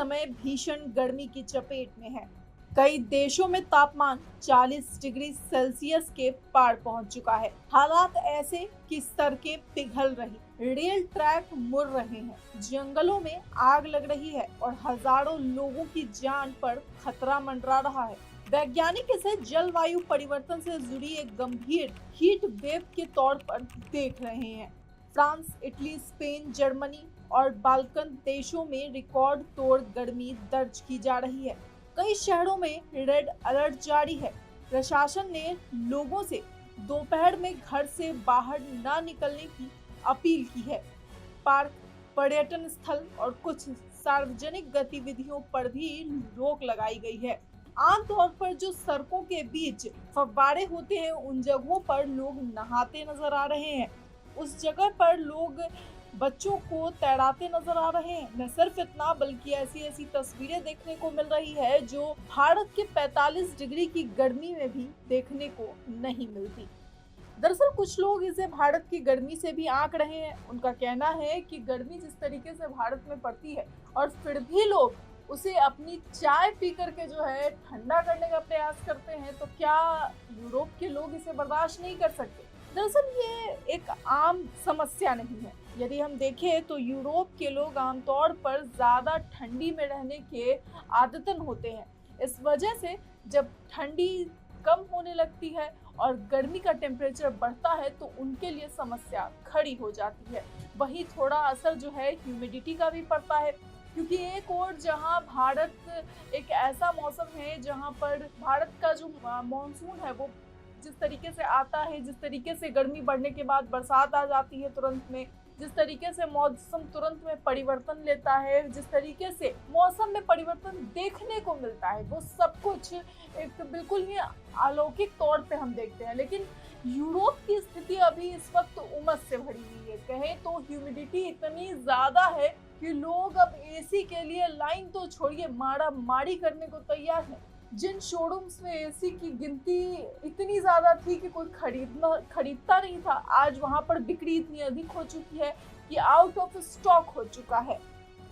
समय भीषण गर्मी की चपेट में है। कई देशों में तापमान 40 डिग्री सेल्सियस के पार पहुंच चुका है। हालात ऐसे कि सड़कें पिघल रही, रेल ट्रैक मुड़ रहे हैं, जंगलों में आग लग रही है और हजारों लोगों की जान पर खतरा मंडरा रहा है। वैज्ञानिक इसे जलवायु परिवर्तन से जुड़ी एक गंभीर हीट वेव के तौर पर देख रहे हैं। फ्रांस, इटली, स्पेन, जर्मनी और बाल्कन देशों में रिकॉर्ड तोड़ गर्मी दर्ज की जा रही है। कई शहरों में रेड अलर्ट जारी है। प्रशासन ने लोगों से दोपहर में घर से बाहर न निकलने की अपील की है। पार्क, पर्यटन स्थल और कुछ सार्वजनिक गतिविधियों पर भी रोक लगाई गई है। आमतौर पर जो सड़कों के बीच फव्वारे होते हैं, उन जगहों पर लोग नहाते नजर आ रहे हैं। उस जगह पर लोग बच्चों को तैराते नजर आ रहे हैं। न सिर्फ इतना, बल्कि ऐसी तस्वीरें देखने को मिल रही है जो भारत के 45 डिग्री की गर्मी में भी देखने को नहीं मिलती। दरअसल कुछ लोग इसे भारत की गर्मी से भी आंक रहे हैं। उनका कहना है कि गर्मी जिस तरीके से भारत में पड़ती है और फिर भी लोग उसे अपनी चाय पी करके जो है ठंडा करने का प्रयास करते हैं, तो क्या यूरोप के लोग इसे बर्दाश्त नहीं कर सकते? दरअसल ये एक आम समस्या नहीं है। यदि हम देखें तो यूरोप के लोग आमतौर पर ज़्यादा ठंडी में रहने के आदतन होते हैं। इस वजह से जब ठंडी कम होने लगती है और गर्मी का टेम्परेचर बढ़ता है तो उनके लिए समस्या खड़ी हो जाती है। वहीं थोड़ा असर जो है ह्यूमिडिटी का भी पड़ता है, क्योंकि एक और जहां भारत एक ऐसा मौसम है जहां पर भारत का जो मॉनसून है वो जिस तरीके से आता है, जिस तरीके से गर्मी बढ़ने के बाद बरसात आ जाती है तुरंत में, जिस तरीके से मौसम तुरंत में परिवर्तन लेता है, जिस तरीके से मौसम में परिवर्तन देखने को मिलता है, वो सब कुछ एक बिल्कुल ही अलौकिक तौर पे हम देखते हैं। लेकिन यूरोप की स्थिति अभी इस वक्त उमस से भरी हुई है। कहें तो ह्यूमिडिटी इतनी ज्यादा है कि लोग अब एसी के लिए लाइन तो छोड़िए, मारा मारी करने को तैयार है। जिन शोरूम्स में एसी की गिनती इतनी ज्यादा थी कि कोई खरीदता नहीं था, आज वहां पर बिक्री इतनी अधिक हो चुकी है कि आउट ऑफ स्टॉक हो चुका है।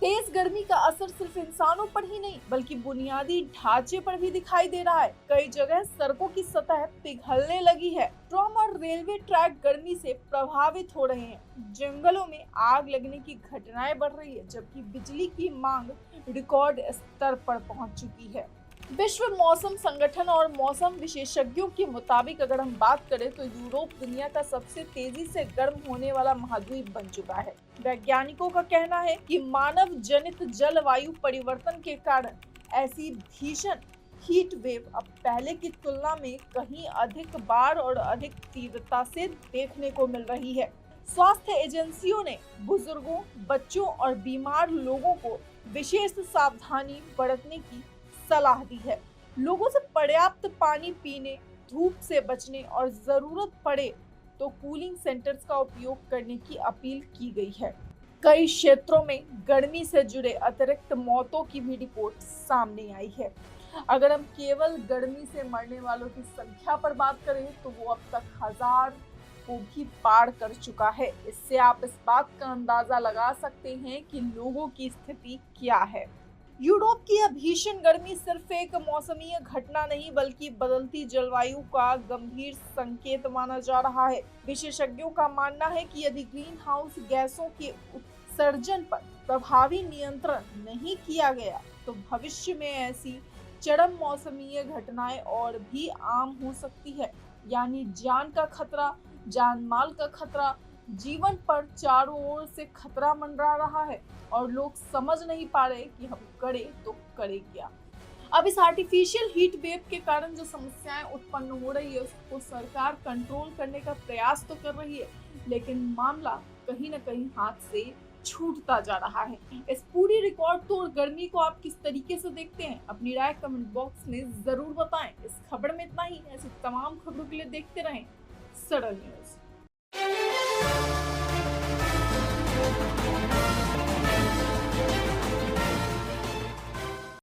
तेज गर्मी का असर सिर्फ इंसानों पर ही नहीं बल्कि बुनियादी ढांचे पर भी दिखाई दे रहा है। कई जगह सड़कों की सतह पिघलने लगी है। ट्राम और रेलवे ट्रैक गर्मी से प्रभावित हो रहे हैं। जंगलों में आग लगने की घटनाएं बढ़ रही है, जबकि बिजली की मांग रिकॉर्ड स्तर पर पहुंच चुकी है। विश्व मौसम संगठन और मौसम विशेषज्ञों के मुताबिक अगर हम बात करें तो यूरोप दुनिया का सबसे तेजी से गर्म होने वाला महाद्वीप बन चुका है। वैज्ञानिकों का कहना है कि मानव जनित जलवायु परिवर्तन के कारण ऐसी भीषण हीट वेव अब पहले की तुलना में कहीं अधिक बार और अधिक तीव्रता से देखने को मिल रही है। स्वास्थ्य एजेंसियों ने बुजुर्गों, बच्चों और बीमार लोगों को विशेष सावधानी बरतने की सलाह दी है। लोगों से पर्याप्त पानी पीने, धूप से बचने और जरूरत पड़े तो कूलिंग सेंटर्स का उपयोग करने की अपील की गई है। कई क्षेत्रों में गर्मी से जुड़े अतिरिक्त मौतों की भी रिपोर्ट सामने आई है। अगर हम केवल गर्मी से मरने वालों की संख्या पर बात करें तो वो अब तक 1000 को भी पार कर चुका है। इससे आप इस बात का अंदाजा लगा सकते हैं कि लोगों की स्थिति क्या है। यूरोप की यह भीषण गर्मी सिर्फ एक मौसमीय घटना नहीं बल्कि बदलती जलवायु का गंभीर संकेत माना जा रहा है। विशेषज्ञों का मानना है कि यदि ग्रीन हाउस गैसों के उत्सर्जन पर प्रभावी नियंत्रण नहीं किया गया तो भविष्य में ऐसी चरम मौसमीय घटनाएं और भी आम हो सकती है। यानी जान का खतरा, जान माल का खतरा, जीवन पर चारों ओर से खतरा मंडरा रहा है और लोग समझ नहीं पा रहे कि हम करें तो करें क्या। अब इस आर्टिफिशियल हीट वेव के कारण जो समस्याएं उत्पन्न हो रही है उसको सरकार कंट्रोल करने का प्रयास तो कर रही है, लेकिन मामला कहीं ना कहीं हाथ से छूटता जा रहा है। इस पूरी रिकॉर्ड तोड़ गर्मी को आप किस तरीके से देखते हैं? अपनी राय कमेंट बॉक्स में जरूर बताएं। इस खबर में इतना ही। ऐसी तमाम खबरों के लिए देखते रहें सरल न्यूज।